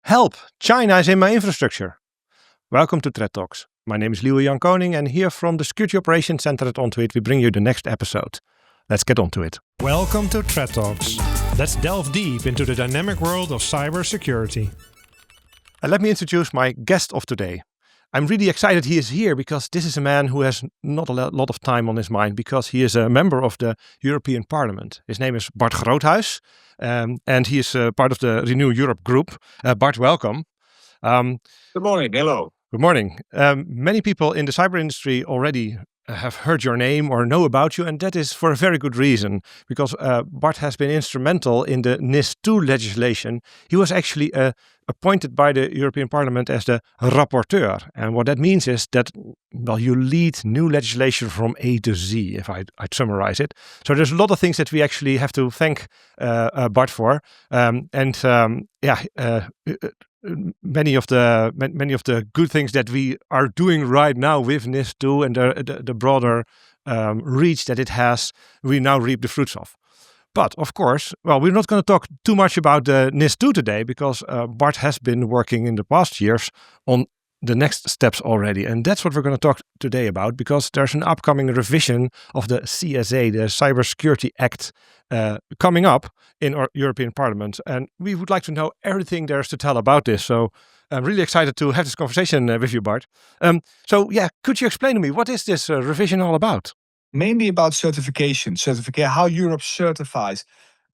Help! China is in my infrastructure. Welcome to Threat Talks. My name is Lieuwe-Jan Koning, and here from the Security Operations Center at Onto we bring you the next episode. Let's get on to it. Welcome to Threat Talks. Let's delve deep into the dynamic world of cybersecurity. Let me introduce my guest of today. I'm really excited he is here because this is a man who has not a lot of time on his mind because he is a member of the European Parliament. His name is Bart Groothuis, and he is part of the Renew Europe group. Bart, welcome. Good morning. Hello. Good morning. Many people in the cyber industry already have heard your name or know about you, and that is for a very good reason, because Bart has been instrumental in the NIS2 legislation. He was actually appointed by the European Parliament as the rapporteur, and what that means is that, well, you lead new legislation from A to Z, if I'd summarize it. So there's a lot of things that we actually have to thank Bart for, many of the good things that we are doing right now with NIS2 and the broader reach that it has, we now reap the fruits of. But of course, well, we're not going to talk too much about the NIS2 today because Bart has been working in the past years on the next steps already. And that's what we're going to talk today about, because there's an upcoming revision of the CSA, the Cybersecurity Act, coming up in our European Parliament. And we would like to know everything there is to tell about this. So I'm really excited to have this conversation with you, Bart. Could you explain to me, what is this revision all about? Mainly about certification, how Europe certifies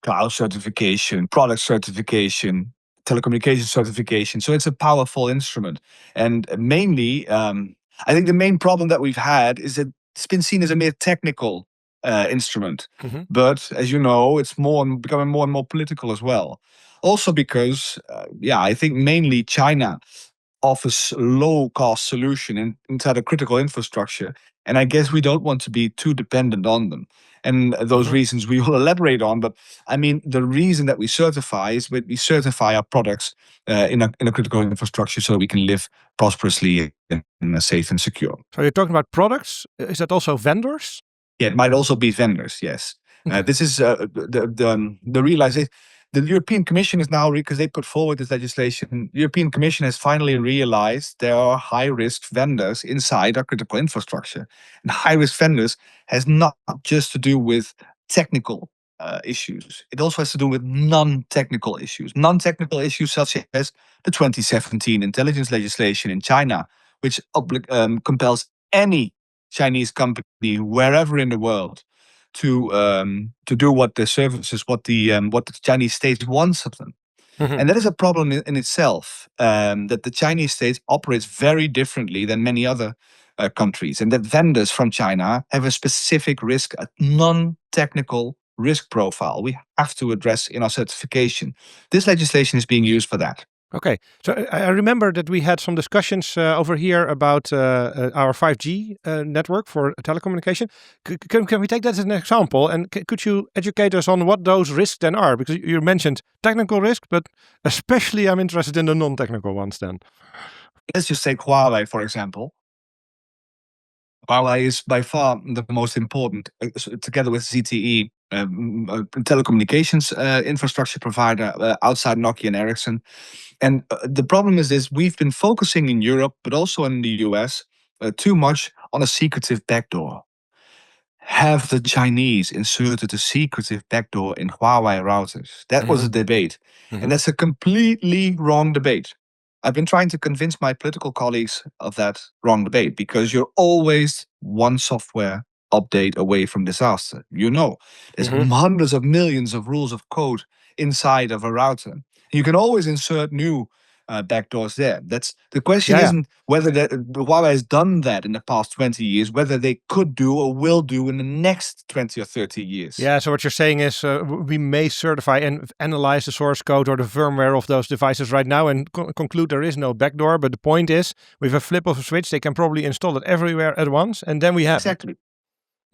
cloud certification, product certification, telecommunication certification. So it's a powerful instrument. And mainly, I think the main problem that we've had is that it's been seen as a mere technical instrument. Mm-hmm. But as you know, it's becoming more and more political as well. Also because, I think mainly China offers low-cost solution inside a critical infrastructure. And I guess we don't want to be too dependent on them. And those reasons we will elaborate on. But I mean, the reason that we certify is we certify our products in a critical infrastructure so that we can live prosperously and safe and secure. So you're talking about products? Is that also vendors? Yeah, it might also be vendors, yes. Okay. This is the realization. The European Commission is now, because they put forward this legislation, the European Commission has finally realized there are high-risk vendors inside our critical infrastructure. And high-risk vendors has not just to do with technical issues. It also has to do with non-technical issues. Non-technical issues such as the 2017 intelligence legislation in China, which compels any Chinese company, wherever in the world, to do what the Chinese state wants of them. Mm-hmm. And that is a problem in itself, that the Chinese state operates very differently than many other countries, and that vendors from China have a specific risk, a non-technical risk profile we have to address in our certification. This legislation is being used for that. Okay, so I remember that we had some discussions over here about our 5G network for telecommunication. Can we take that as an example? And could you educate us on what those risks then are? Because you mentioned technical risk, but especially I'm interested in the non-technical ones then. Let's just take Huawei, for example. Huawei is by far the most important, together with ZTE, telecommunications infrastructure provider outside Nokia and Ericsson. And the problem is this: we've been focusing in Europe, but also in the US, too much on a secretive backdoor. Have the Chinese inserted a secretive backdoor in Huawei routers? That was a debate. Mm-hmm. And that's a completely wrong debate. I've been trying to convince my political colleagues of that wrong debate, because you're always one software update away from disaster. You know, there's hundreds of millions of rules of code inside of a router. You can always insert new backdoors there. That's the question. Isn't whether Huawei has done that in the past 20 years, whether they could do or will do in the next 20 or 30 years. Yeah, so what you're saying is we may certify and analyze the source code or the firmware of those devices right now and conclude there is no backdoor. But the point is, with a flip of a switch, they can probably install it everywhere at once. And then we have exactly.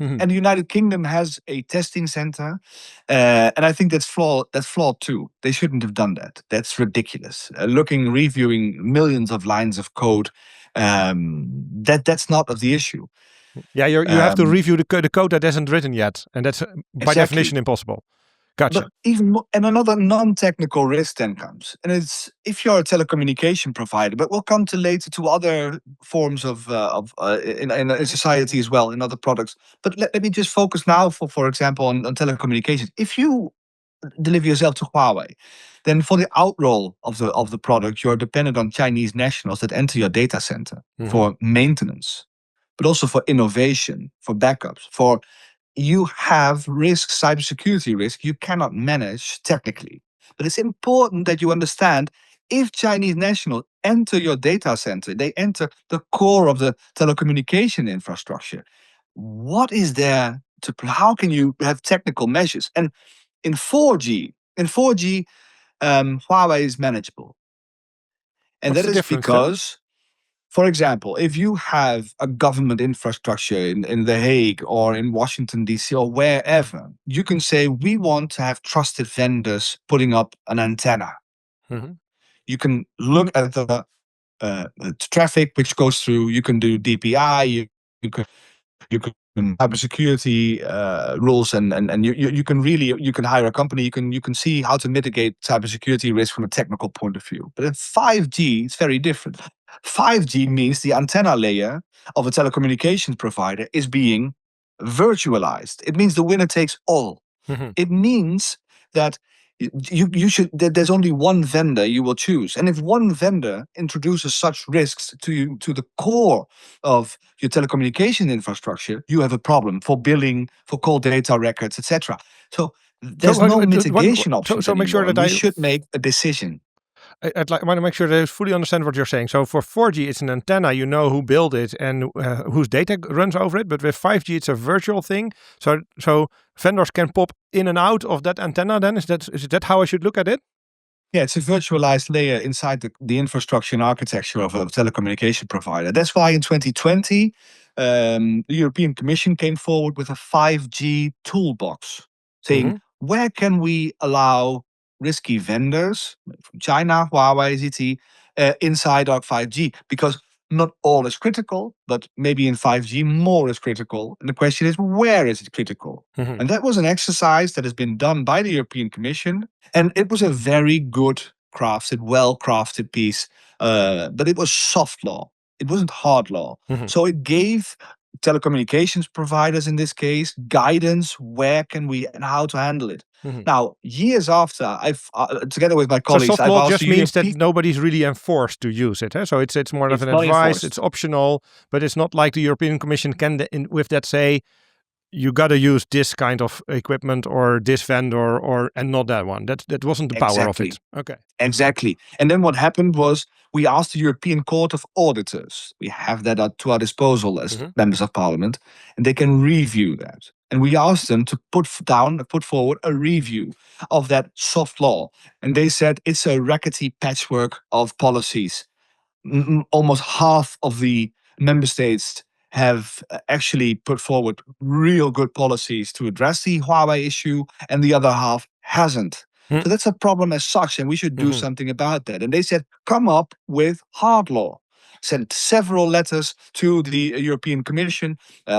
And the United Kingdom has a testing center, and I think that's flawed. That's flawed too. They shouldn't have done that. That's ridiculous. Reviewing millions of lines of code, that's not of the issue. Yeah, you have to review the code that isn't written yet, and that's by definition impossible. Gotcha. But even more, and another non-technical risk then comes, and it's if you're a telecommunication provider. But we'll come to later to other forms of in society as well, in other products. But let me just focus now, for example, on telecommunications. If you deliver yourself to Huawei, then for the outroll of the product, you're dependent on Chinese nationals that enter your data center for maintenance, but also for innovation, for backups, for you have risk, cybersecurity risk, you cannot manage technically. But it's important that you understand if Chinese nationals enter your data center, they enter the core of the telecommunication infrastructure. What is there to, how can you have technical measures? And in 4G, Huawei is manageable. And What's that the is difference then? because, for example, if you have a government infrastructure in The Hague or in Washington, D.C., or wherever, you can say, we want to have trusted vendors putting up an antenna. Mhm. You can look at the traffic which goes through, you can do DPI, you can cybersecurity rules, and you can really, you can hire a company, you can see how to mitigate cybersecurity risk from a technical point of view. But in 5G, it's very different. 5G means the antenna layer of a telecommunications provider is being virtualized. It means the winner takes all. Mhm. It means that you should, there's only one vendor you will choose, and if one vendor introduces such risks to you, to the core of your telecommunication infrastructure, you have a problem for billing, for call data records, etc. So there's no mitigation options so make sure anymore, and that we should make a decision. I want to make sure that I fully understand what you're saying. So for 4G, it's an antenna. You know who built it and whose data runs over it. But with 5G, it's a virtual thing. So vendors can pop in and out of that antenna. Then is that how I should look at it? Yeah, it's a virtualized layer inside the infrastructure and architecture of a telecommunication provider. That's why in 2020, the European Commission came forward with a 5G toolbox, saying, where can we allow risky vendors from China, Huawei, ZTE, inside our 5G? Because not all is critical, but maybe in 5G more is critical. And the question is, where is it critical? And that was an exercise that has been done by the European Commission. And it was a very good crafted, well-crafted piece. But it was soft law. It wasn't hard law. So it gave telecommunications providers, in this case, guidance, where can we and how to handle it. Now, years after, I've together with my So colleagues, soft I've law asked just the means that European. nobody's really enforced to use it. So it's more of It's an not advice. enforced. It's optional, but it's not like the European Commission can with that say you got to use this kind of equipment or this vendor and not that one. That wasn't the power of it. Okay. Exactly. And then what happened was we asked the European Court of Auditors. We have that to our disposal as members of parliament, and they can review that. And we asked them to put forward a review of that soft law. And they said it's a rackety patchwork of policies. Almost half of the member states have actually put forward real good policies to address the Huawei issue, and the other half hasn't. So that's a problem as such, and we should do something about that. And they said, come up with hard law. Sent several letters to the European Commission.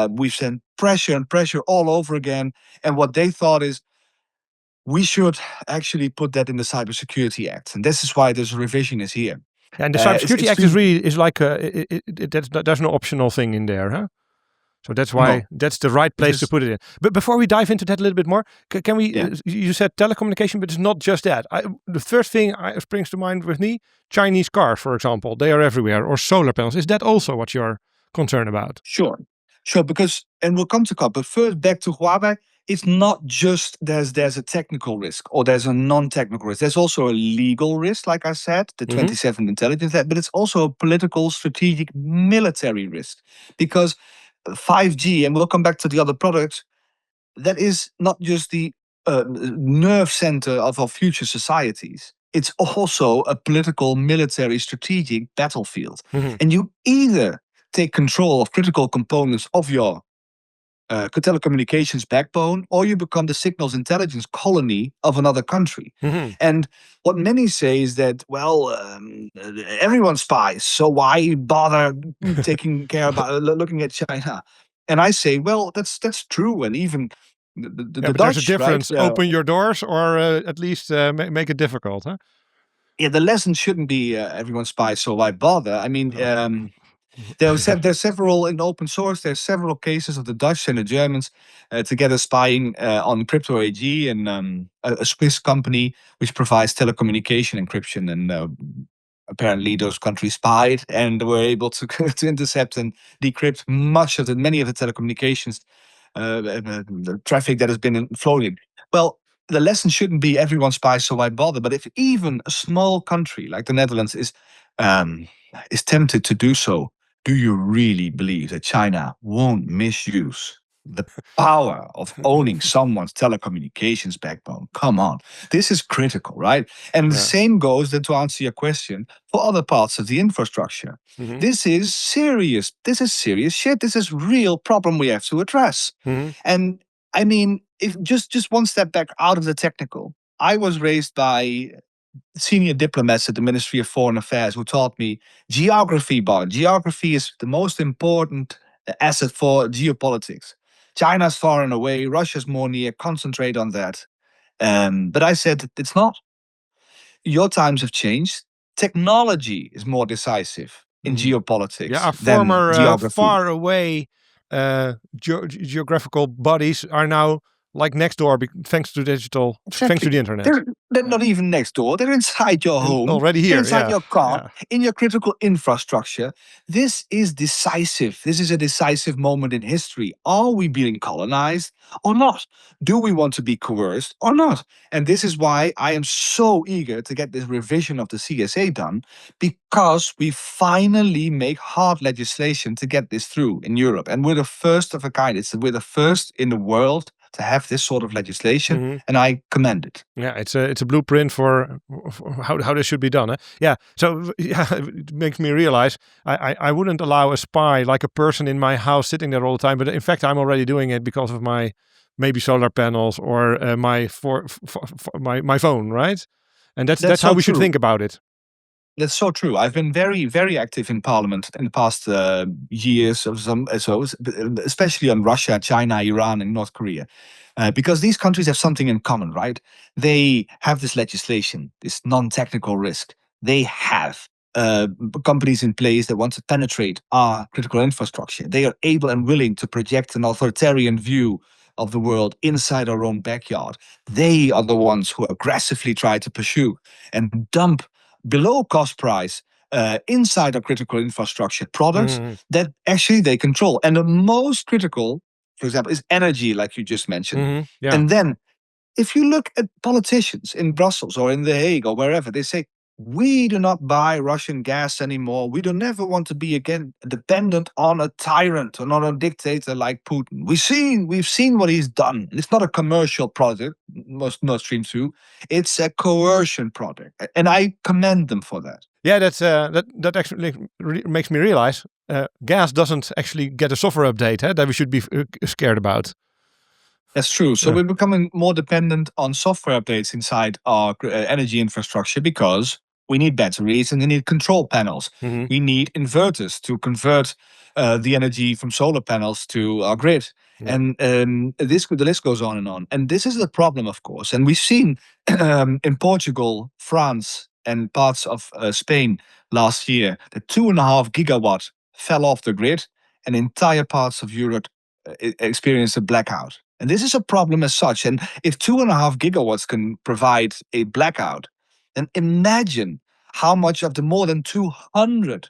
We've sent pressure and pressure all over again. And what they thought is, we should actually put that in the Cybersecurity Act. And this is why this revision is here. Yeah, and the Cybersecurity Act is really like there's no optional thing in there, huh? So that's why that's the right place to put it in. But before we dive into that a little bit more, can we? Yeah. You said telecommunication, but it's not just that. The first thing springs to mind with me: Chinese cars, for example. They are everywhere, or solar panels. Is that also what you're concerned about? Sure. Because, and we'll come to car. But first, back to Huawei. It's not just there's a technical risk or there's a non-technical risk. There's also a legal risk, like I said, the 27th Intelligence Act, but it's also a political, strategic, military risk. Because 5G, and we'll come back to the other products, that is not just the nerve center of our future societies. It's also a political, military, strategic battlefield. And you either take control of critical components of your telecommunications backbone, or you become the signals intelligence colony of another country. And what many say is that, well, everyone spies, so why bother taking care about looking at China? And I say, well, that's true. And even But Dutch, there's a difference. right? Open your doors, or at least make it difficult, huh? Yeah, the lesson shouldn't be everyone's spy, so why bother? I mean, there's several in open source. There's several cases of the Dutch and the Germans together spying on Crypto AG, and a Swiss company which provides telecommunication encryption. And apparently, those countries spied and were able to to intercept and decrypt many of the telecommunications the traffic that has been floating. Well, the lesson shouldn't be everyone spies, so why bother? But if even a small country like the Netherlands is tempted to do so, do you really believe that China won't misuse the power of owning someone's telecommunications backbone? Come on, this is critical, right? And the same goes then, to answer your question, for other parts of the infrastructure. Mm-hmm. This is serious. This is serious shit. This is real problem we have to address. Mm-hmm. And I mean, if just one step back out of the technical, I was raised by senior diplomats at the Ministry of Foreign Affairs who taught me geography, Bart. Geography is the most important asset for geopolitics. China's far and away, Russia's more near, concentrate on that. But I said, it's not. Your times have changed. Technology is more decisive in geopolitics Yeah, our than former geography. far away geographical bodies are now like next door, thanks to digital, thanks to the internet. They're not even next door. They're inside your home. Already here, They're inside yeah. your car, Yeah. in your critical infrastructure. This is decisive. This is a decisive moment in history. Are we being colonized or not? Do we want to be coerced or not? And this is why I am so eager to get this revision of the CSA done, because we finally make hard legislation to get this through in Europe. And we're the first of a kind. We're the first in the world to have this sort of legislation, and I commend it. Yeah, it's a blueprint for how this should be done. Yeah, so yeah, it makes me realize I wouldn't allow a spy, like a person in my house sitting there all the time. But in fact, I'm already doing it because of my maybe solar panels or my phone, right? And that's how we should think about it. That's so true. I've been very, very active in Parliament in the past years, especially on Russia, China, Iran, and North Korea, because these countries have something in common, right? They have this legislation, this non-technical risk. They have companies in place that want to penetrate our critical infrastructure. They are able and willing to project an authoritarian view of the world inside our own backyard. They are the ones who aggressively try to pursue and dump below cost price inside our critical infrastructure products that actually they control. And the most critical, for example, is energy, like you just mentioned. Yeah. And then if you look at politicians in Brussels or in The Hague or wherever, they say, we do not buy Russian gas anymore. We don't ever want to be again dependent on a tyrant or on a dictator like Putin. We've seen what he's done. It's not a commercial project, Nord Stream 2. It's a coercion project. And I commend them for that. Yeah, that actually makes me realize gas doesn't actually get a software update that we should be scared about. That's true. So we're becoming more dependent on software updates inside our energy infrastructure because we need batteries and we need control panels. We need inverters to convert the energy from solar panels to our grid. Yeah. And the list goes on. And this is the problem, of course. And we've seen in Portugal, France, and parts of Spain last year that 2.5 gigawatt fell off the grid, and entire parts of Europe experienced a blackout. And this is a problem as such. And if 2.5 gigawatts can provide a blackout, then imagine how much of the more than 200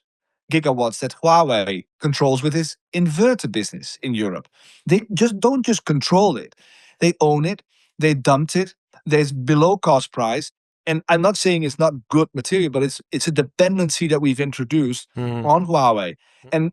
gigawatts that Huawei controls with its inverter business in Europe. They don't just control it. They own it. They dumped it. There's below cost price. And I'm not saying it's not good material, but it's a dependency that we've introduced on Huawei. And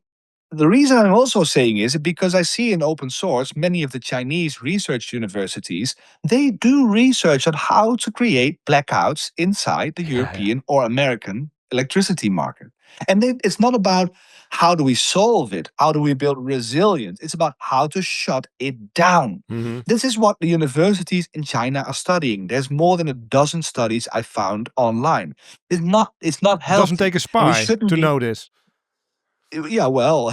the reason I'm also saying is because I see in open source, many of the Chinese research universities, they do research on how to create blackouts inside the European or American electricity market. And it's not about how do we solve it, how do we build resilience. It's about how to shut it down. This is what the universities in China are studying. There's more than a dozen studies I found online. It's not healthy. It doesn't take a spy to know this. Yeah, well,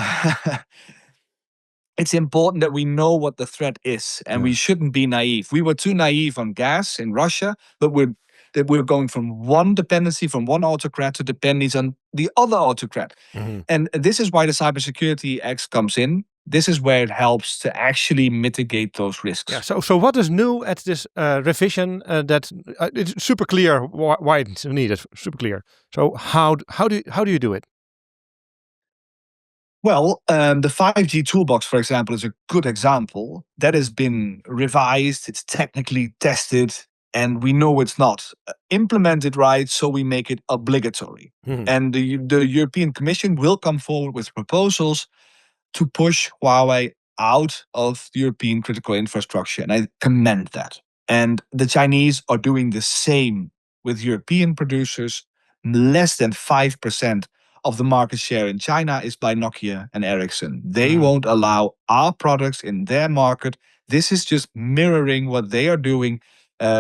it's important that we know what the threat is, and we shouldn't be naive. We were too naive on gas in Russia, but we're going from one dependency, from one autocrat, to dependencies on the other autocrat. And this is why the Cybersecurity Act comes in. This is where it helps to actually mitigate those risks. Yeah. So what is new at this revision that it's super clear why it's needed? Super clear. So how do you do it? Well, the 5G toolbox, for example, is a good example. That has been revised, it's technically tested, and we know it's not implemented right, so we make it obligatory. And the European Commission will come forward with proposals to push Huawei out of the European critical infrastructure, and I commend that. And the Chinese are doing the same with European producers. Less than 5% of the market share in China is by Nokia and Ericsson. They won't allow our products in their market. This is just mirroring what they are doing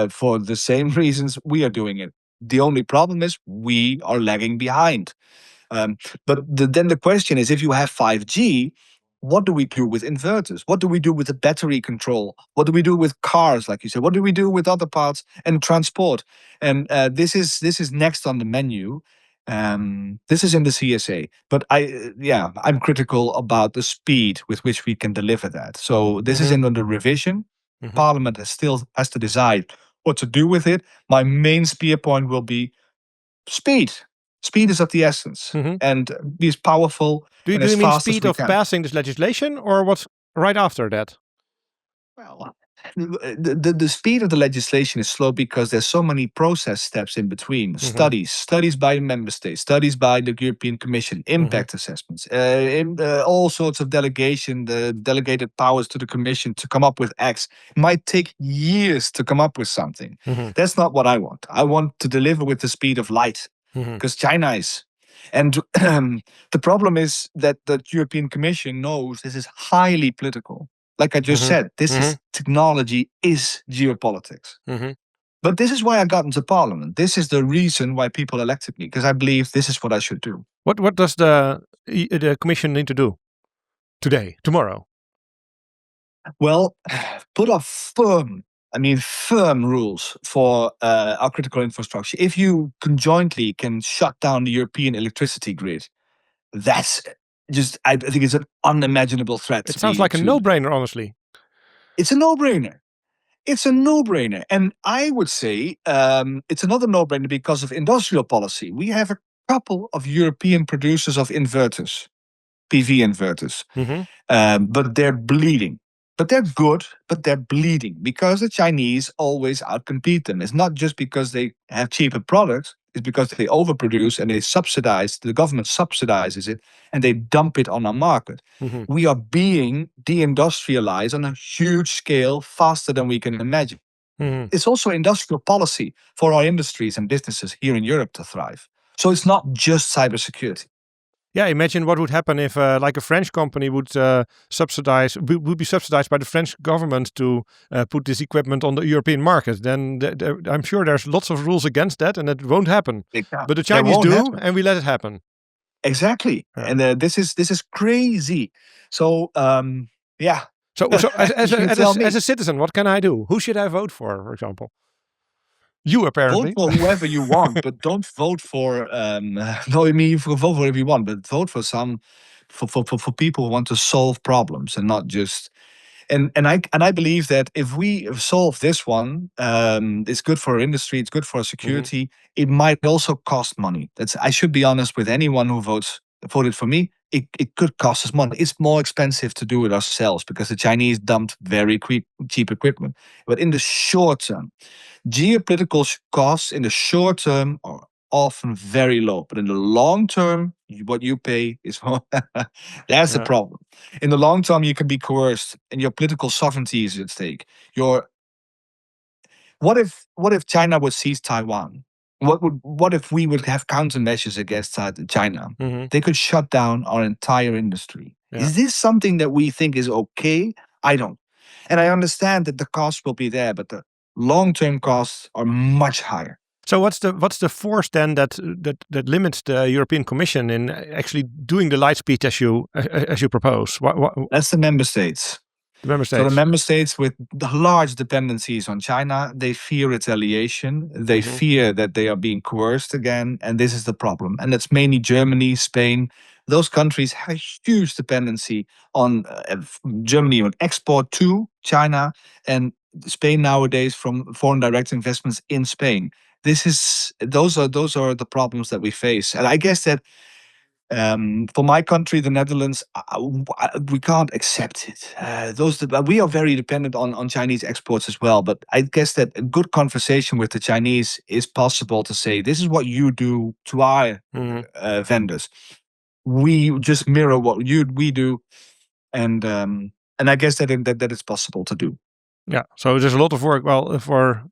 for the same reasons we are doing it. The only problem is we are lagging behind. Then the question is, if you have 5G, what do we do with inverters? What do we do with the battery control? What do we do with cars, like you said? What do we do with other parts and transport? And this is next on the menu. This is in the CSA, but I'm critical about the speed with which we can deliver that. So this is under revision. Parliament still has to decide what to do with it. My main spear point will be speed. Speed is of the essence, and be as powerful and as Do you mean fast as speed we of can. passing this legislation, or what's right after that? Well, the speed of the legislation is slow because there's so many process steps in between. Studies by the member states, studies by the European Commission, impact assessments, all sorts of delegated powers to the Commission to come up with X. It might take years to come up with something. That's not what I want. I want to deliver with the speed of light, because China is. And the problem is that the European Commission knows this is highly political. Like I just said, this is technology is geopolitics. But this is why I got into Parliament. This is the reason why people elected me, because I believe this is what I should do. What does the Commission need to do today, tomorrow? Well, put up firm rules for our critical infrastructure. If you conjointly can shut down the European electricity grid, that's just, I think it's an unimaginable threat. It sounds like a no-brainer, honestly. It's a no-brainer. It's a no-brainer. And I would say it's another no-brainer because of industrial policy. We have a couple of European producers of inverters, PV inverters, but they're bleeding. But they're good, but they're bleeding because the Chinese always outcompete them. It's not just because they have cheaper products. It's because they overproduce and the government subsidizes it, and they dump it on our market. We are being deindustrialized on a huge scale faster than we can imagine. It's also industrial policy for our industries and businesses here in Europe to thrive. So it's not just cybersecurity. Yeah, imagine what would happen if, like, a French company would be subsidized by the French government to put this equipment on the European market. Then I'm sure there's lots of rules against that, and it won't happen. But the Chinese do, and we let it happen. Exactly, and this is crazy. So yeah. So as a citizen, what can I do? Who should I vote for example? You, apparently. Vote for whoever you want, but don't vote for. No, I mean, you can vote for whoever you want, but vote for for people who want to solve problems and not just. And I believe that if we solve this one, it's good for our industry, it's good for our security. It might also cost money. I should be honest with anyone who voted for me. It could cost us money. It's more expensive to do it ourselves because the Chinese dumped very cheap equipment. But in the short term, geopolitical costs in the short term are often very low. But in the long term, what you pay is that's the problem. In the long term, you can be coerced, and your political sovereignty is at stake. What if China would seize Taiwan? What if we would have countermeasures against China? They could shut down our entire industry. Is this something that we think is okay? I don't. And I understand that the cost will be there, but the long-term costs are much higher. So what's the force then that limits the European Commission in actually doing the light speed as you propose? What That's the member states. the member So the states? member states with the large dependencies on China, they fear retaliation. They fear that they are being coerced again, and this is the problem. And that's mainly Germany, Spain. Those countries have a huge dependency on Germany on export to China, and Spain nowadays from foreign direct investments in Spain. Those are the problems that we face, and I guess that for my country, the Netherlands, we can't accept it. We are very dependent on Chinese exports as well. But I guess that a good conversation with the Chinese is possible to say, this is what you do to our vendors. We just mirror what we do, and I guess that is possible to do. Yeah. So there's a lot of work. Well, for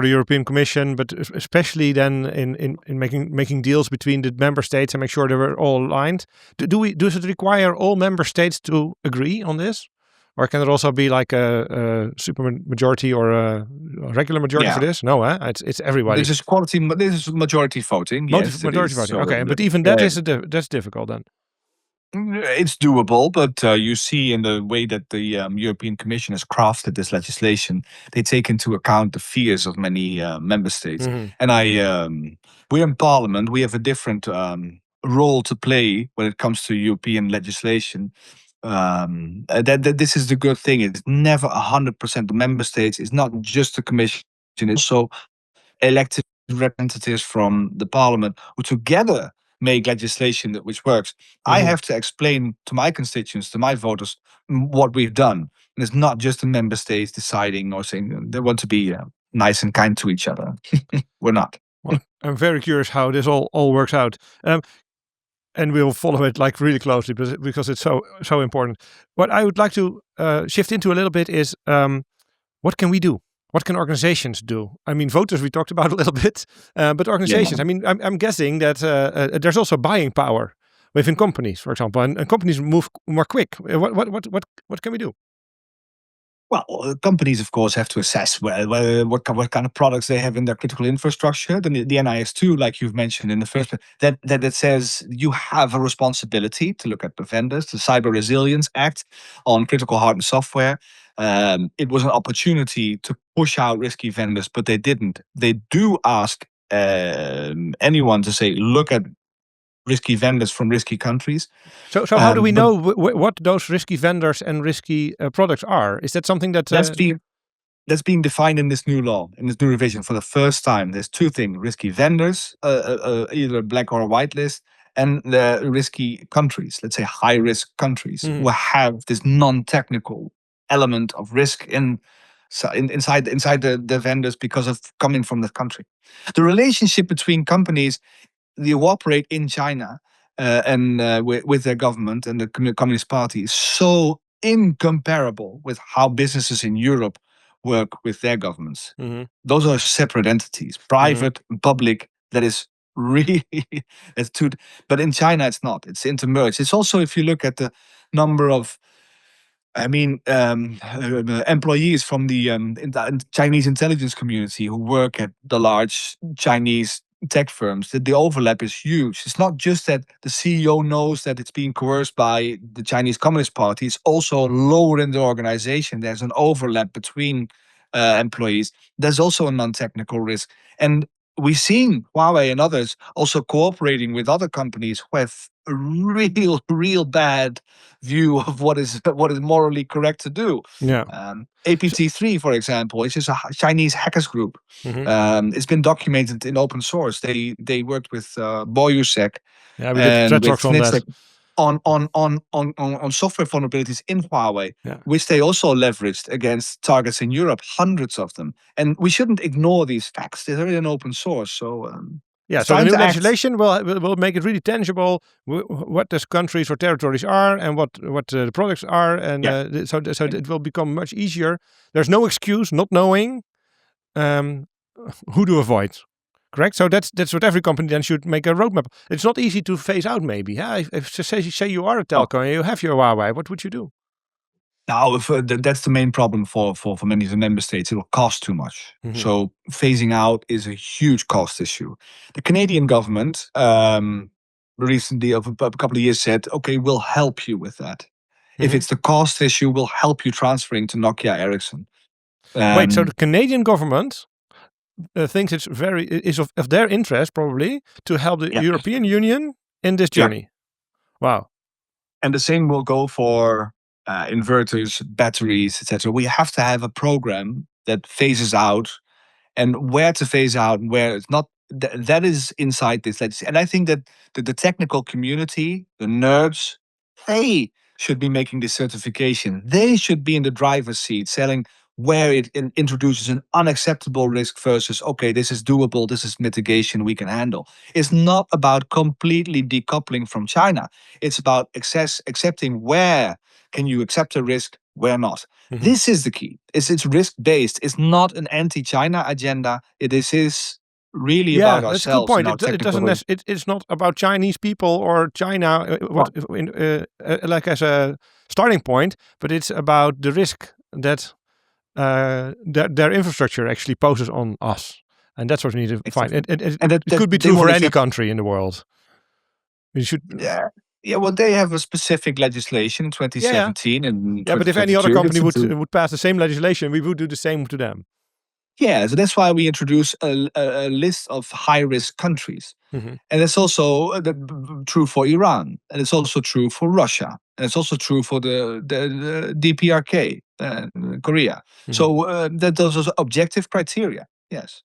the European Commission, but especially then in making deals between the member states and make sure they were all aligned. Does it require all member states to agree on this, or can it also be like a super majority or a regular majority for this? No, it's everybody. This is majority voting. Yes, majority voting. So okay, but even that that's difficult then. It's doable, but you see in the way that the European Commission has crafted this legislation, they take into account the fears of many member states. And we're in Parliament. We have a different role to play when it comes to European legislation. This is the good thing. It's never 100% the member states. It's not just the Commission. It's also elected representatives from the Parliament who together make legislation which works. I have to explain to my constituents, to my voters, what we've done. And it's not just the member states deciding or saying they want to be nice and kind to each other. We're not. Well, I'm very curious how this all works out. And we'll follow it like really closely because it's so important. What I would like to shift into a little bit is what can we do? What can organizations do? I mean, voters we talked about a little bit, but organizations. I mean, I'm guessing that there's also buying power within companies, for example, and companies move more quick. What can we do? Well, companies, of course, have to assess what kind of products they have in their critical infrastructure. The NIS2, like you've mentioned in the first, that says you have a responsibility to look at the vendors. The Cyber Resilience Act on critical hardware software. It was an opportunity to push out risky vendors, but they didn't. They do ask anyone to say, look at risky vendors from risky countries. So how do we know what those risky vendors and risky products are? Is that something that that's being defined in this new law, in this new revision for the first time? There's two things: risky vendors, either a black or a white list, and the risky countries. Let's say high-risk countries who have this non-technical element of risk inside the vendors because of coming from the country. The relationship between companies who operate in China and with their government and the Communist Party is so incomparable with how businesses in Europe work with their governments. Those are separate entities, private, public. That is really but in China it's not. It's intermerged. It's also, if you look at the number of employees from the Chinese intelligence community who work at the large Chinese tech firms, that the overlap is huge. It's not just that the CEO knows that it's being coerced by the Chinese Communist Party. It's also lower in the organization. There's an overlap between employees. There's also a non-technical risk. And we've seen Huawei and others also cooperating with other companies who have a real bad view of what is morally correct to do. APT3, for example, is just a Chinese hackers group. It's been documented in open source. They worked with Boyusek we did threat talks on that. On software vulnerabilities in Huawei, which they also leveraged against targets in Europe, hundreds of them. And we shouldn't ignore these facts. They're in open source. So so the new legislation will make it really tangible what these countries or territories are and what the products are, and so it will become much easier. There's no excuse not knowing who to avoid. Correct. So that's what every company then should make a roadmap. It's not easy to phase out. Maybe, If say you are a telco and you have your Huawei, what would you do? Now, that's the main problem for many of the member states. It will cost too much. So phasing out is a huge cost issue. The Canadian government recently, of a couple of years, said, "Okay, we'll help you with that. If it's the cost issue, we'll help you transferring to Nokia Ericsson." Wait, so the Canadian government thinks is of their interest probably to help the European Union in this journey. Wow. And the same will go for inverters, batteries, etc. We have to have a program that phases out, and where to phase out and where it's not. That is inside this legislation. And I think that the technical community, the nerds, they should be making this certification. They should be in the driver's seat, selling where it introduces an unacceptable risk versus, okay, this is doable, this is mitigation we can handle. It's not about completely decoupling from China. It's about accepting where can you accept a risk, where not. This is the key. It's risk-based. It's not an anti-China agenda. This is really about ourselves. That's a good point. It doesn't. It's not about Chinese people or China, like as a starting point, but it's about the risk that their infrastructure actually poses on us, and that's what we need to find. It could be true for any country in the world. We should. Yeah, well, they have a specific legislation in 2017. And but if any other company would pass the same legislation, we would do the same to them. Yeah, so that's why we introduce a list of high-risk countries. And it's also true for Iran, and it's also true for Russia, and it's also true for the DPRK, Korea. So those are objective criteria, yes.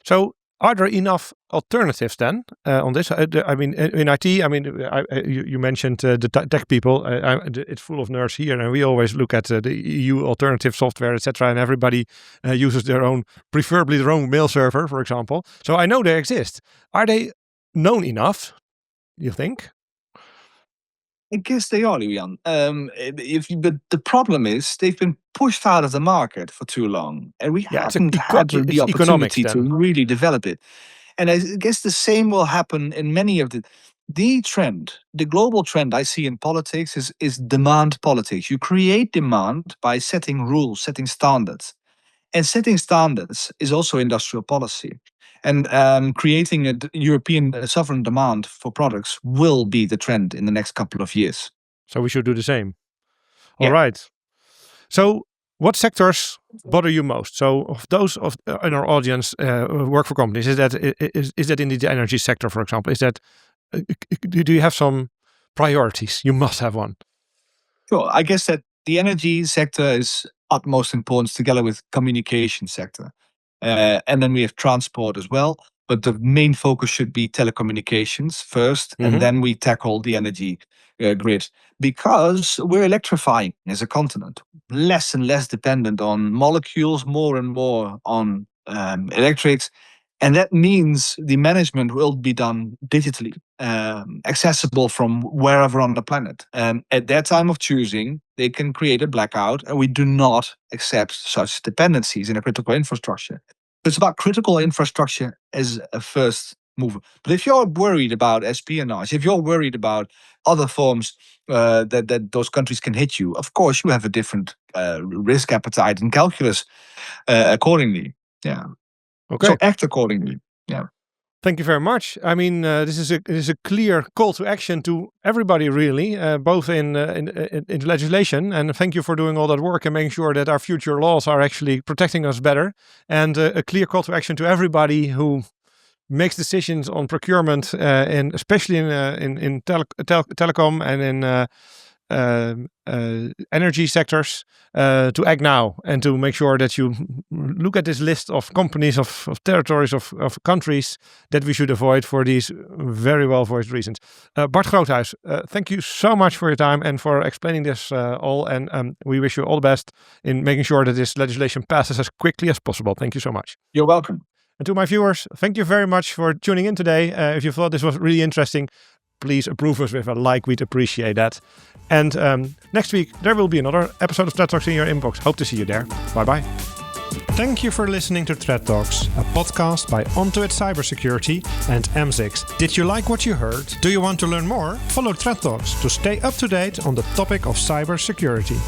So are there enough alternatives then on this? I mean, in IT, you mentioned the tech people. It's full of nerds here, and we always look at the EU alternative software, etc. And everybody uses preferably their own mail server, for example. So I know they exist. Are they known enough, you think? I guess they are, Lieuwe-Jan. But the problem is they've been pushed out of the market for too long, and we haven't had the opportunity to really develop it. And I guess the same will happen in many of the global trend I see in politics is demand politics. You create demand by setting rules, setting standards. And setting standards is also industrial policy. And creating a European sovereign demand for products will be the trend in the next couple of years. So we should do the same. All right. So what sectors bother you most? So of those in our audience work for companies, is that in the energy sector, for example? Is that do you have some priorities? You must have one. Sure. I guess that the energy sector is utmost importance together with communication sector. And then we have transport as well. But the main focus should be telecommunications first, and then we tackle the energy grid. Because we're electrifying as a continent, less and less dependent on molecules, more and more on electrics. And that means the management will be done digitally, accessible from wherever on the planet. At their time of choosing, they can create a blackout, and we do not accept such dependencies in a critical infrastructure. It's about critical infrastructure as a first mover. But if you're worried about espionage, if you're worried about other forms that those countries can hit you, of course you have a different risk appetite and calculus accordingly. Yeah. Okay. So act accordingly. Yeah. Thank you very much. I mean, this is a clear call to action to everybody, really, both in legislation. And thank you for doing all that work and making sure that our future laws are actually protecting us better. And a clear call to action to everybody who makes decisions on procurement, and especially in telecom and in energy sectors, to act now and to make sure that you look at this list of companies, of territories, of countries that we should avoid for these very well voiced reasons. Bart Groothuis, thank you so much for your time and for explaining this all. And we wish you all the best in making sure that this legislation passes as quickly as possible. Thank you so much. You're welcome. And to my viewers, thank you very much for tuning in today. If you thought this was really interesting, please approve us with a like. We'd appreciate that. And next week, there will be another episode of Tech Talks in your inbox. Hope to see you there. Bye-bye. Thank you for listening to Threat Talks, a podcast by Onto It Cybersecurity and AMS-IX. Did you like what you heard? Do you want to learn more? Follow Threat Talks to stay up to date on the topic of cybersecurity.